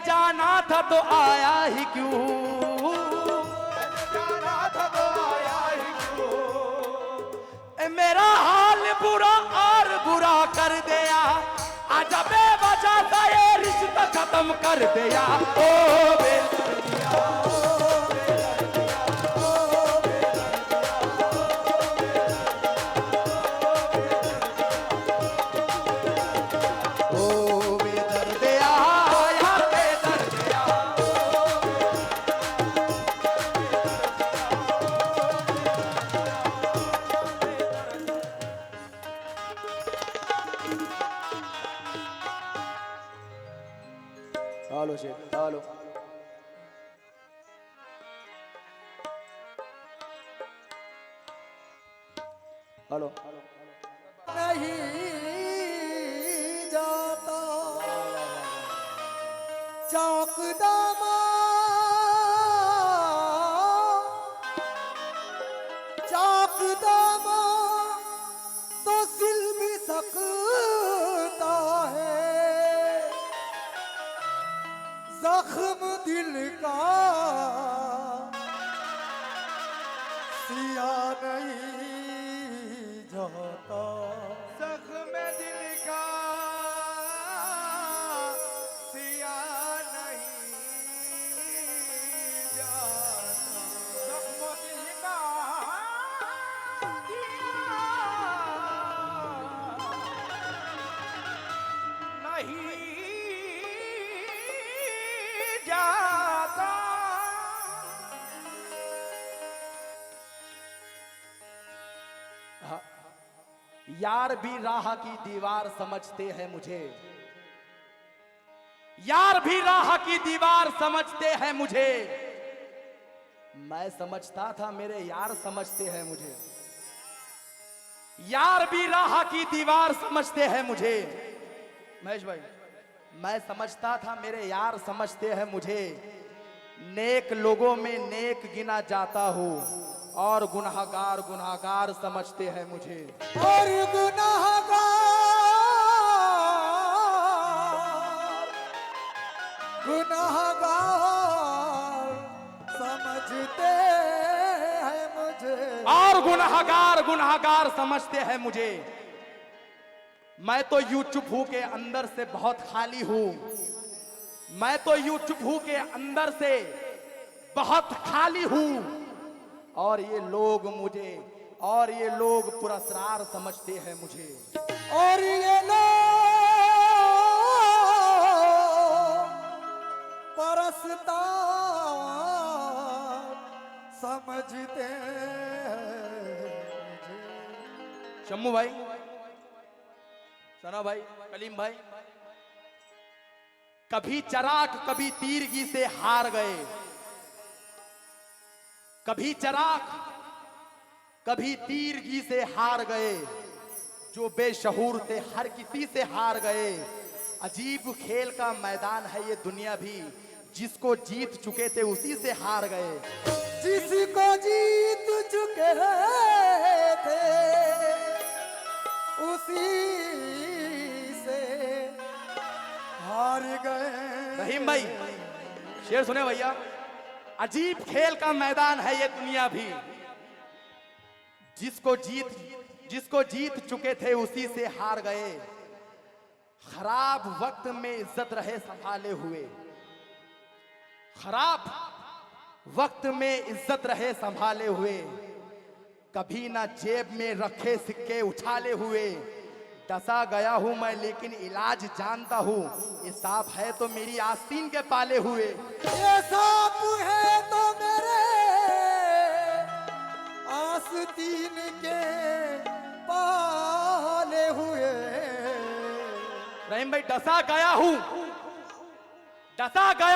जाना था तो आया ही क्यों, जाना था तो आया ही क्यों। मेरा हाल बुरा और बुरा कर दिया, आजा बेवजह सा ये रिश्ता खत्म कर दिया। ओ बेदर्दिया, ओ बेदर्दिया, यार बेदर्दिया। Hello Sheikh, hello. हेलो। नहीं जाता चौकदामा, चौकदामा तो सिल भी सकता है, जख्म दिल का सिया नहीं जाता। जख्म दिल का सिया नहीं जाता। जख्म दिल का नहीं जाता। यार भी राह की दीवार समझते हैं मुझे, यार भी राह की दीवार समझते हैं मुझे, मैं समझता था मेरे यार समझते हैं मुझे। यार भी राह की दीवार समझते हैं मुझे, महेश भाई, मैं समझता था मेरे यार समझते हैं मुझे। नेक लोगों में नेक गिना जाता हूँ और गुनाहगार गुनाहगार समझते हैं मुझे। और गुनाहगार गुनाहगार समझते हैं मुझे। और गुनाहगार गुनाहगार समझते हैं मुझे। मैं तो यूं चुप हूं के अंदर से बहुत खाली हूं, मैं तो यूं चुप हूं के अंदर से बहुत खाली हूं, और ये लोग मुझे, और ये लोग पुरस्कार समझते हैं मुझे। और ये लोग परस्तार समझते हैं मुझे। शम्मू भाई, सना भाई, कलीम भाई, कभी चराग कभी तीरगी से हार गए, कभी चराग कभी तीरगी से हार गए, जो बेशहूर थे हर किसी से हार गए। अजीब खेल का मैदान है ये दुनिया भी, जिसको जीत चुके थे उसी से हार गए। जिसको जीत चुके थे उसी से हार गए। रहीम भाई, शेर सुने भैया। अजीब खेल का मैदान है ये दुनिया भी, जिसको जीत चुके थे उसी से हार गए। खराब वक्त में इज्जत रहे संभाले हुए, खराब वक्त में इज्जत रहे संभाले हुए, कभी ना जेब में रखे सिक्के उछाले हुए। डसा गया हूं मैं लेकिन इलाज जानता हूं, ये सांप है तो मेरी आस्तीन के पाले हुए। ये सांप है तो मेरे आस्तीन के पाले हुए। रहीम भाई, डसा गया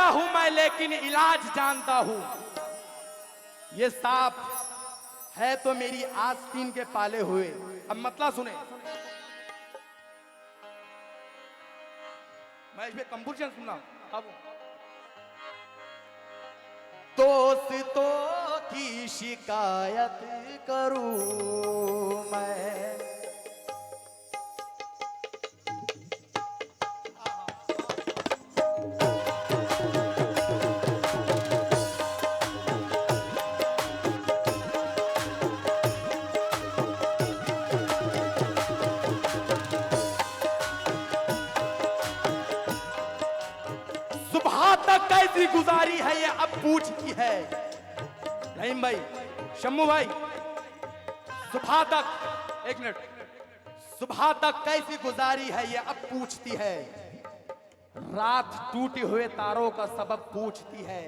हूं मैं लेकिन इलाज जानता हूं, ये सांप है तो मेरी आस्तीन के पाले हुए। अब मतलब सुने, मैं इसमें कंपोजिशन सुनना। अब दोस्तों की शिकायत करूं मैं, सुबह तक कैसी गुजारी है ये अब पूछती है। रहीम भाई, शम्मू भाई, सुबह तक, एक मिनट, सुबह तक कैसी गुजारी है ये अब पूछती है। रात टूटे हुए तारों का सबब पूछती है।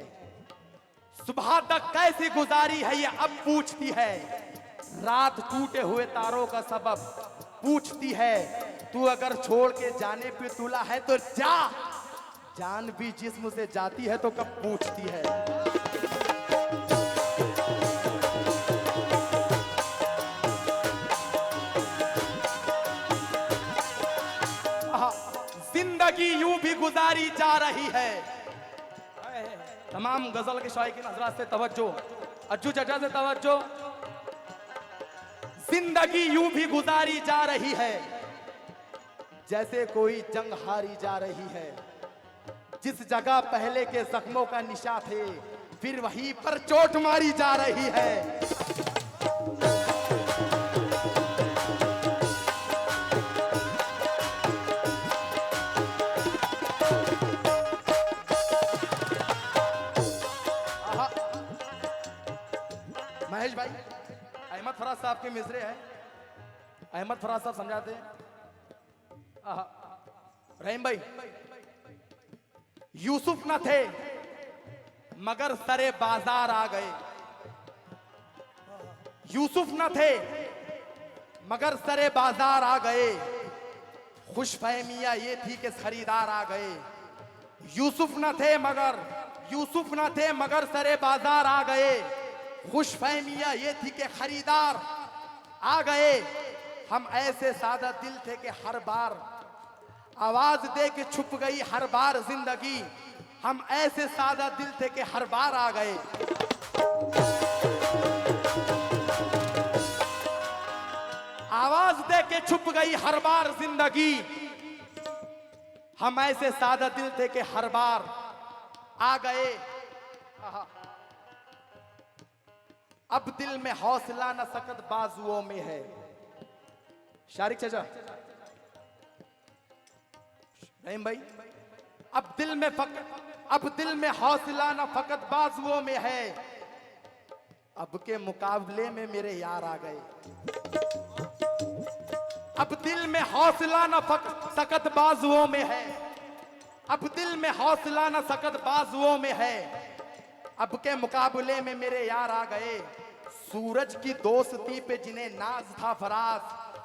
सुबह तक कैसी गुजारी है ये अब पूछती है। रात टूटे हुए तारों का सबब पूछती है। तू अगर छोड़ के जाने पे तुला है तो जा, जान भी जिस्म से जाती है तो कब पूछती है। जिंदगी यूं भी गुजारी जा रही है। तमाम गजल के शायकीन हजरात से तवज्जो, अज्जू चाचा से तवज्जो। जिंदगी यूं भी गुजारी जा रही है जैसे कोई जंग हारी जा रही है। जिस जगह पहले के जख्मों का निशा थे फिर वहीं पर चोट मारी जा रही है। महेश भाई, अहमद फराज साहब के मिसरे हैं, अहमद फराज साहब समझाते हैं। रहीम भाई, यूसुफ न थे मगर सरे बाजार आ गए। यूसुफ न थे मगर सरे बाजार आ गए। खुशफहमियां ये थी कि खरीदार आ गए। यूसुफ न थे मगर सरे बाजार आ गए। खुशफहमियां ये थी कि खरीदार आ गए। हम ऐसे सादा दिल थे कि हर बार आवाज दे के छुप गई हर बार जिंदगी। हम ऐसे सादा दिल थे कि हर बार आ गए। आवाज दे के छुप गई हर बार जिंदगी। हम ऐसे सादा दिल थे कि हर बार आ गए। अब दिल में हौसला न सकत बाजुओं में है। शारिक चाचा, रहीम भाई, अब दिल में हौसला न फकत बाजुओं में है। अब के मुकाबले में मेरे यार आ गए। अब दिल में हौसला न सकत बाजुओं में है। अब दिल में हौसला न सकत बाजुओं में है। अब के मुकाबले में मेरे यार आ गए। सूरज की दोस्ती पे जिन्हें नाज था फराज,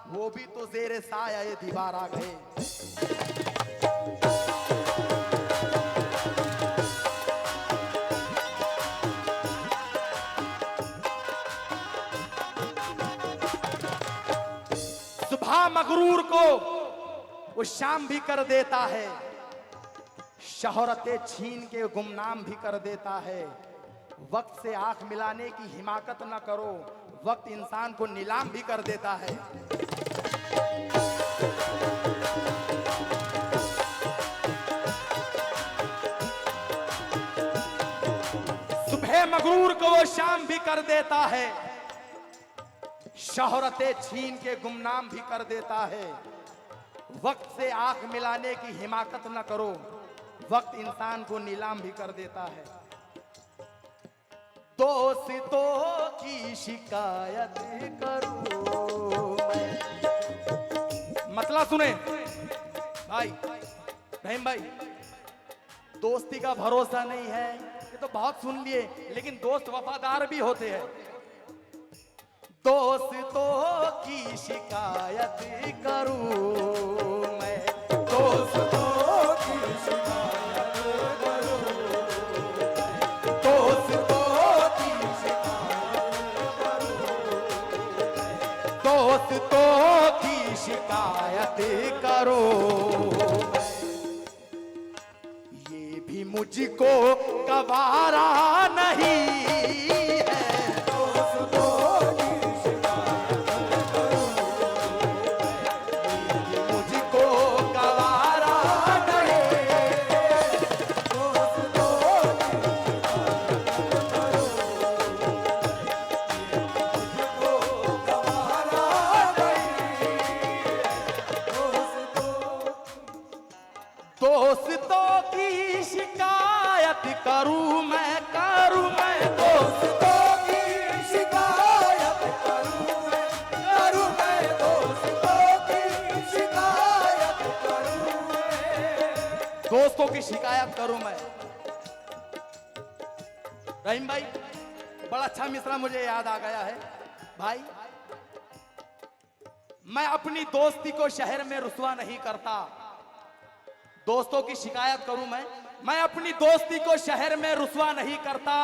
वो भी तो जेरे साया ये दीवार आ गए। सुबह मगरूर को वो शाम भी कर देता है। शोहरतें छीन के गुमनाम भी कर देता है। वक्त से आंख मिलाने की हिमाकत न करो, वक्त इंसान को नीलाम भी कर देता है। सुबह मगरूर को वो शाम भी कर देता है। शोहरतें छीन के गुमनाम भी कर देता है। वक्त से आंख मिलाने की हिमाकत न करो, वक्त इंसान को नीलाम भी कर देता है। दोस्तों की शिकायत करूं मैं। मतलब सुने भाई, रहीम भाई, दोस्ती का भरोसा नहीं है ये तो बहुत सुन लिए, लेकिन दोस्त वफादार भी होते हैं। दोस्तों की शिकायत करूं मैं, दोस्तों की शिकायत करूं, दोस्तों की शिकायत करूं, दोस्तों की शिकायत करो। ये भी मुझको गवारा नहीं है। दोस्तों की शिकायत करूं मैं दोस्तों की शिकायत करूं मैं दोस्तों की शिकायत करूं मैं। दोस्तों की शिकायत करूं मैं। रहीम भाई, बड़ा अच्छा मिसरा मुझे याद आ गया है भाई। मैं अपनी दोस्ती को शहर में रुसवा नहीं करता। दोस्तों की शिकायत करूं मैं अपनी दोस्ती को शहर में रुसवा नहीं करता।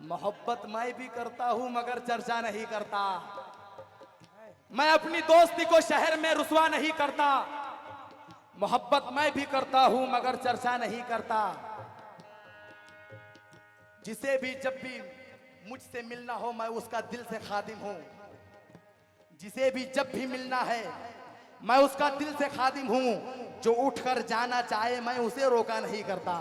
मोहब्बत मैं भी करता हूं मगर चर्चा नहीं करता। मैं अपनी दोस्ती को शहर में रुसवा नहीं करता। मोहब्बत मैं भी करता हूं मगर चर्चा नहीं करता। जिसे भी जब भी मुझसे मिलना हो मैं उसका दिल से खादिम हूं। जिसे भी जब भी मिलना है मैं उसका दिल से खादिम हूं। जो उठकर जाना चाहे मैं उसे रोका नहीं करता।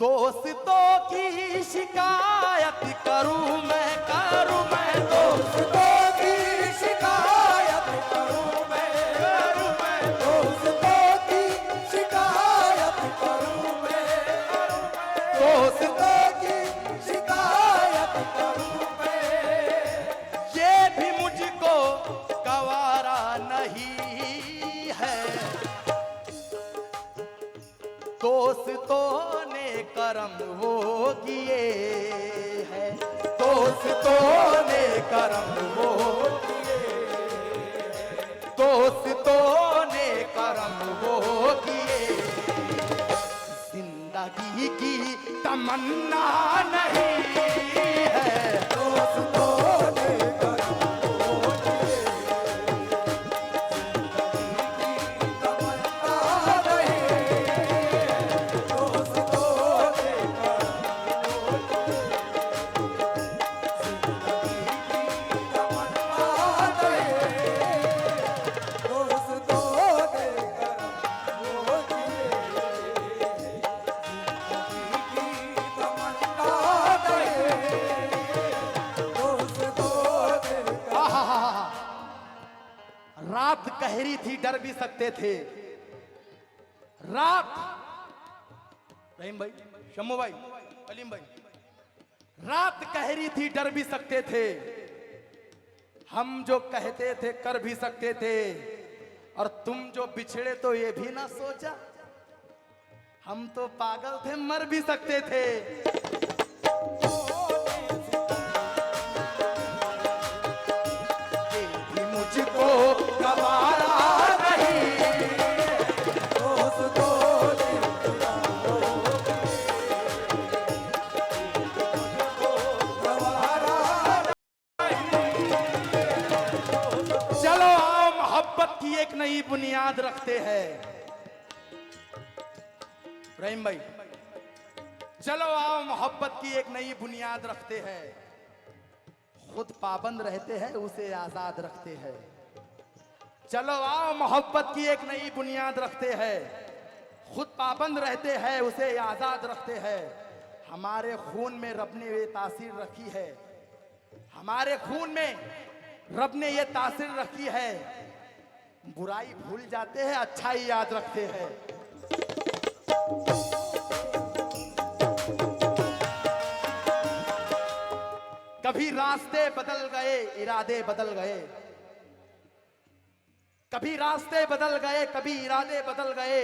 दोस्तों की शिकायत करूं मैं दोस्तों की शिकायत करूं मैं दोस्तों की शिकायत करूं मैं दोस्तों की शिकायत करूं मैं। ये भी मुझको गवारा नहीं है। दोस्तों ने करम वो किए हैं। दोस्तों ने करम वो दोस्तों ने करम वो किए। जिंदगी की तमन्ना नहीं है। दोस्तों ने करम वो किए, तमन्ना नहीं। दोस्तों ने रात गहरी थी डर भी सकते थे। रात, रहीम भाई, शम्मू भाई, अलीम भाई, रात गहरी थी डर भी सकते थे। हम जो कहते थे कर भी सकते थे। और तुम जो बिछड़े तो ये भी ना सोचा। हम तो पागल थे मर भी सकते थे। ये भी मुझको गवारा नहीं। चलो आओ मोहब्बत की एक नई बुनियाद रखते हैं। रहीम भाई, चलो आओ मोहब्बत की एक नई बुनियाद रखते हैं। खुद पाबंद रहते हैं उसे आजाद रखते हैं। चलो आओ मोहब्बत की एक नई बुनियाद रखते हैं। खुद पाबंद रहते हैं उसे आजाद रखते हैं। हमारे खून में रब ने ये तासीर रखी है। हमारे खून में रब ने ये तासीर रखी है। बुराई भूल जाते हैं अच्छाई याद रखते हैं। कभी रास्ते बदल गए इरादे बदल गए। कभी रास्ते बदल गए कभी इरादे बदल गए।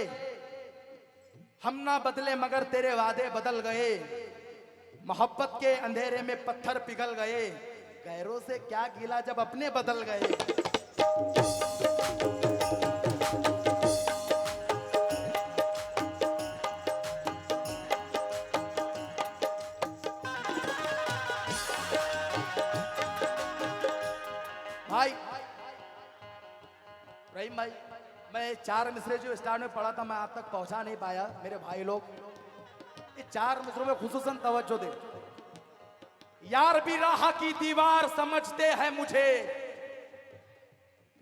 हम ना बदले मगर तेरे वादे बदल गए। मोहब्बत के अंधेरे में पत्थर पिघल गए। गैरों से क्या गिला जब अपने बदल गए। भाई रहीम भाई, मैं 4 मिसरे जो स्टार्ट में पढ़ा था मैं आप तक पहुंचा नहीं पाया। मेरे भाई लोग ये 4 मिसरों में खुसूसन तवज्जो दे। यार भी राह की दीवार समझते हैं मुझे।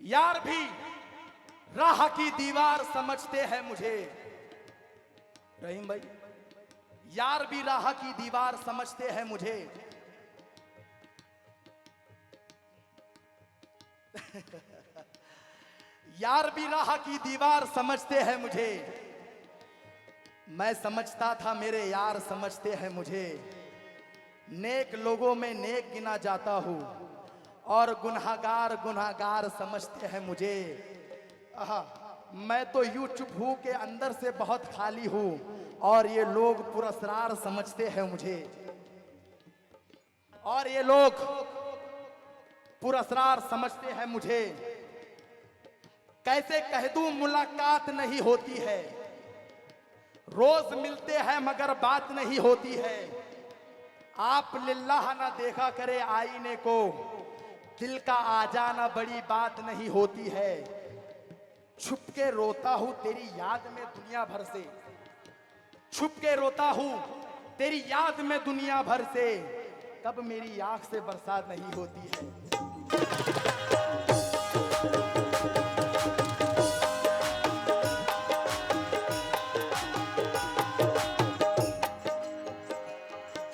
यार भी राह की दीवार समझते हैं मुझे। रहीम भाई, यार भी राह की दीवार समझते हैं मुझे। यार भी राह की दीवार समझते हैं मुझे, मैं समझता था मेरे यार समझते हैं मुझे। नेक लोगों में नेक गिना जाता हूँ और गुनहगार गुनहगार समझते हैं मुझे। आहा, मैं तो यूं चुप हूँ के अंदर से बहुत खाली हूँ और ये लोग पुरस्कार समझते हैं मुझे। और ये लोग पुरस्कार समझते हैं मुझे। कैसे कह दूं मुलाकात नहीं होती है, रोज मिलते हैं मगर बात नहीं होती है। आप लिल्लाह ना देखा करे आईने को, दिल का आ जाना बड़ी बात नहीं होती है। छुप के रोता हूं तेरी याद में दुनिया भर से, छुप के रोता हूं तेरी याद में दुनिया भर से, तब मेरी आंख से बरसात नहीं होती है।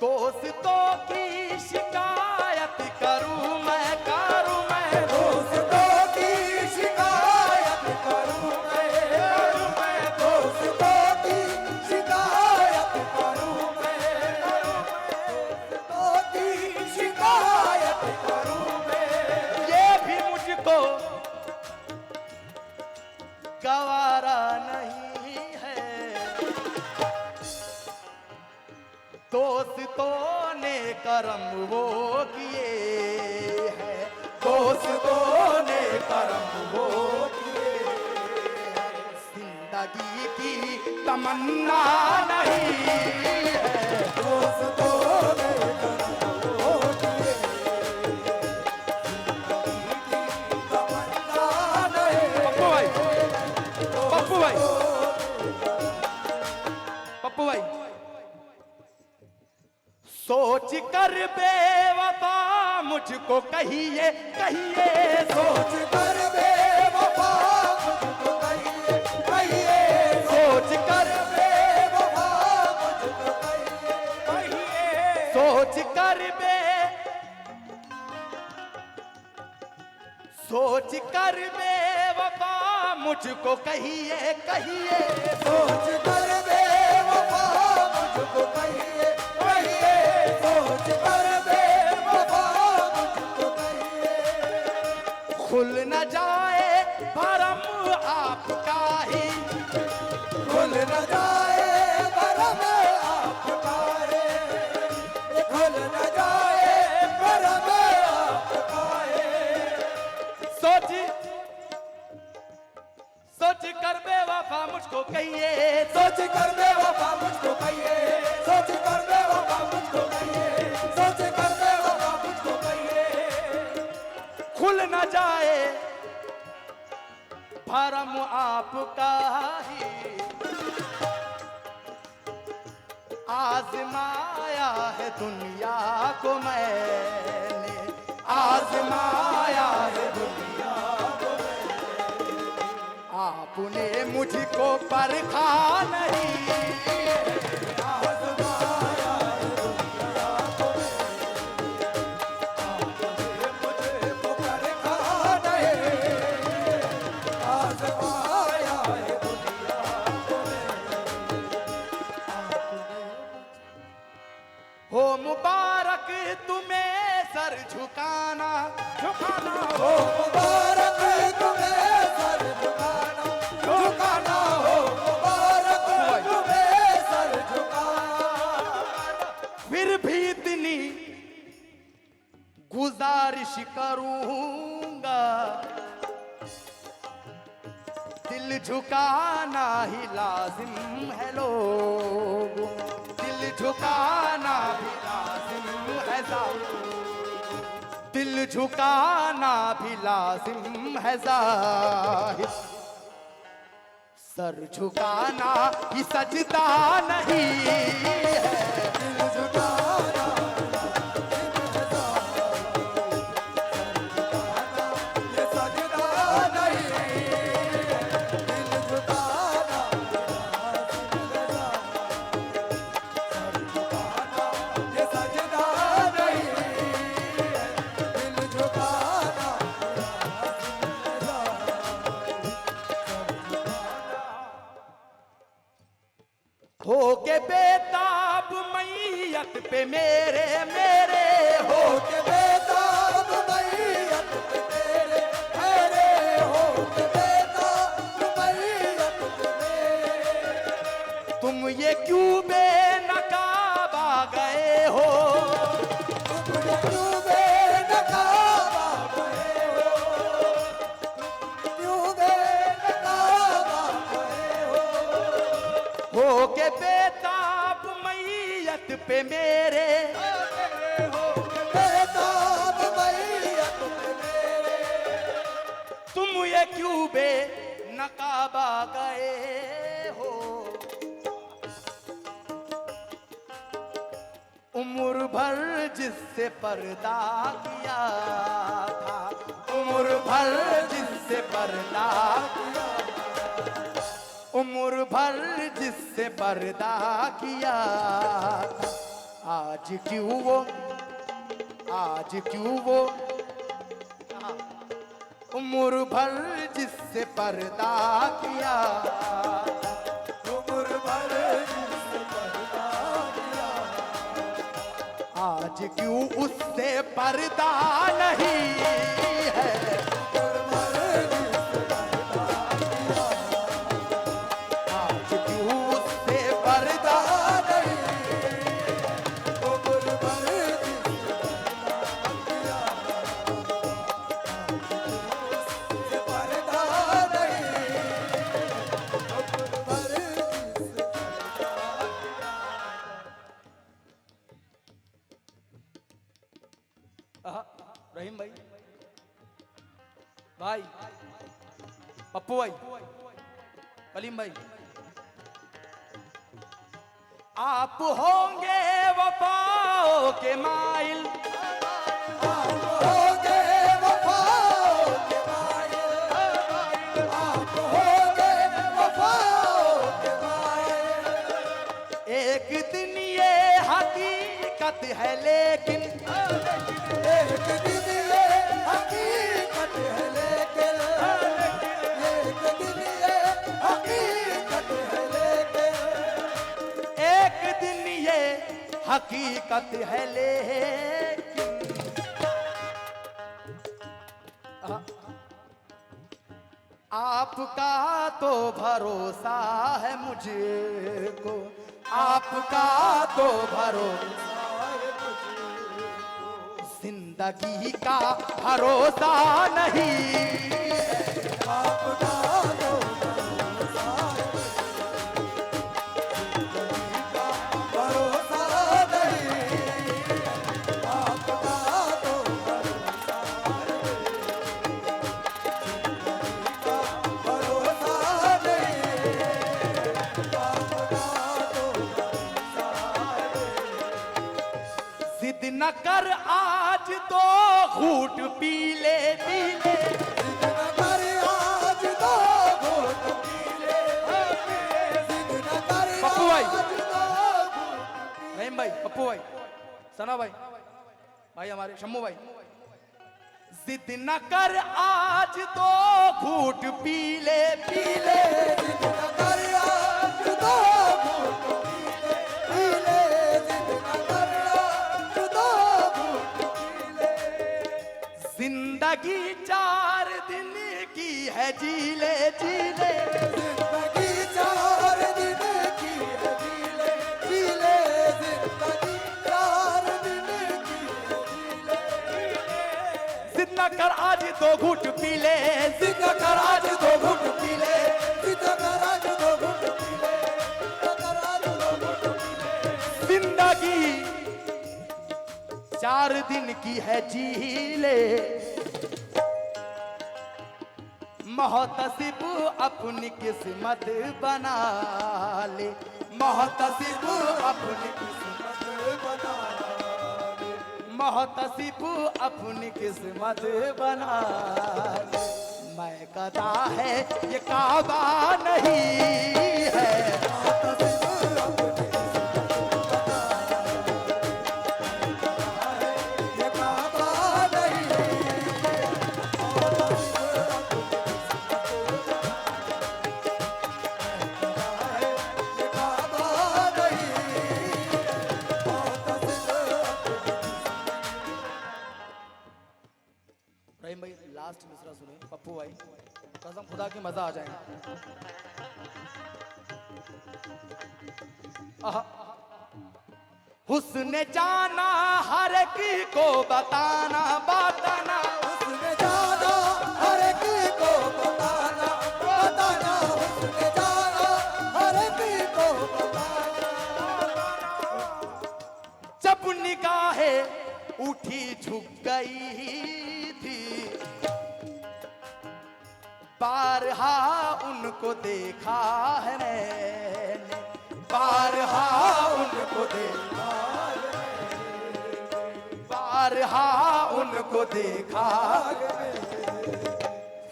दोस्तों की शिकायत करूं मैं, करूं मैं, दोस्तों की शिकायत करूं मैं, दोस्तों की शिकायत करूं मैं, दोस्तों की शिकायत करूं मैं। ये भी मुझको गवारा नहीं है। दोस्तों ने करम वो किए हैं, दोस्तों ने करम वो किए हैं। जिंदगी की तमन्ना नहीं है, दोस्तों ने करम वो किए, तमन्ना नहीं। पप्पू भाई, पप्पू भाई, पप्पू भाई, सोच कर बेवफा मुझको कहिए, कहिए, सोच कर बेवफा मुझको कहिए, कहिए, सोच कर, बेवफा मुझको कहिए, कहिए, सोच कर सोच कर बेवफा मुझको कहिए, कहिए, सोच कर बेवफा मुझको कहिए, कहिए, सोच कर बेवफा मुझको कहिए। खुल न जाए भरम आपका ही, खुल न जाए भरम आपका है, खुल न जाए भरम आपका है। सोच सोच कर बेवफा मुझको कहिए, सोच कर बेवफा मुझको कहिए, सोच कर बेवफा मुझको कहिए, सोच कर बेवफा मुझको कहिए। खुल न जाए भरम आपका ही। आजमाया है दुनिया को मैंने, आजमाया है दुनिया को मैंने, आपने मुझको परखा नहीं। आज़माया है दुनिया को मैंने, आपने मुझको परखा नहीं। आज़माया है दुनिया को हो मुबारक तुम्हें सर झुकाना, झुकाना हो मुबारक तुम्हें सर झुकाना, झुकाना हो मुबारक तुम्हें सर झुकाना। फिर भी इतनी गुजारिश करूंगा, दिल झुकाना ही लाजिम है लोगों, दिल झुकाना भी लाजिम है ज़ाहिर, दिल झुकाना भी लाजिम है ज़ाहिर। सर झुकाना ही सजदा नहीं है, दिल झुकाना ये सजदा नहीं, दिल झुकाना ये सजदा नहीं, दिल झुकाना मेरे, बेताब मैया तुम मेरे, तुम ये क्यों बे नकाबा गए हो। उम्र भर जिससे पर्दा किया था, उम्र भर जिससे पर्दा किया, उम्र भर जिससे पर्दा किया, आज क्यों वो, आज क्यों वो, उम्र भर जिससे पर्दा किया, उम्र भर जिससे पर्दा किया, आज क्यों उससे पर्दा नहीं है। उम्र भर जिससे पर्दा किया, आज क्यों उससे पर्दा नहीं, उम्र भर जिससे पर्दा नहीं, उम्र भर जिससे रहीम भाई, भाई पप्पू भाई, कलीम भाई, आप होंगे वफाओं के माइल, आप होगे वफाओं के माइल, आप होगे वफाओं के माइल, एक दिन ये हकीकत है लेकिन, एक दिन ये हकीकत है लेकिन, एक दिन ये हकीकत है लेकिन, एक दिन ये हकीकत है लेकिन, आपका तो भरोसा है मुझको, आपका तो भरोसा, जिंदगी का भरोसा नहीं, आपका तो भरोसा नहीं, आपका तो भरोसा नहीं, आपका तो जिद न कर आज तो घूट पी ले, पी ले, जिद न कर आज तो घूट पी ले, जिद न कर पप्पू भाई, आज तो घूट रहीम भाई, पप्पू भाई, सना भाई, भाई हमारे शम्मू भाई, जिद न कर आज तो घूट पी ले, पी ले, जिद न कर आज तो घूट पी ले, जिद न कर आज तो घूट पी ले, जिंदगी 4 दिन की है, जी ले, जी ले, जिंदगी 4 दिन की है, जी ले, जी ले, जिंदगी 4 दिन की है, जी ले, जिद न कर आज तो घूट पी ले, जिद न कर आज तो घूट पी ले, जिद न कर आज तो घूट पी ले, जिद न कर आज तो घूट पी ले, जिंदगी 4 दिन की है, जी ले, मोहतसिब अपनी किस्मत बना ले, मोहतसिब अपनी किस्मत बना ले, मोहतसिब अपनी किस्मत बना ले, मैं कदा है ये काबा नहीं है, ये काबा नहीं, ये काबा नहीं, रहीम भाई लास्ट मिसरा सुने, पप्पू भाई कसम खुदा की मजा आ जाएगा। आहा। हुस्न जाना हर एक को बताना, बताना, उसने जाना हर एक को बताना, बताना, उसने जाना हर एक को बताना, थी। बारहा उनको देखा है मैंने, बारहा उनको देखा है मैंने, बारहा उनको देखा है मैंने,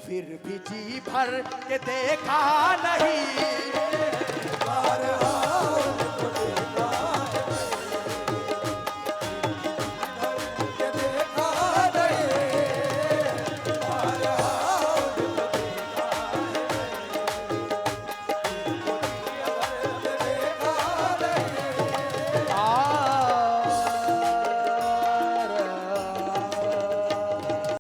फिर भी जी भर के देखा नहीं।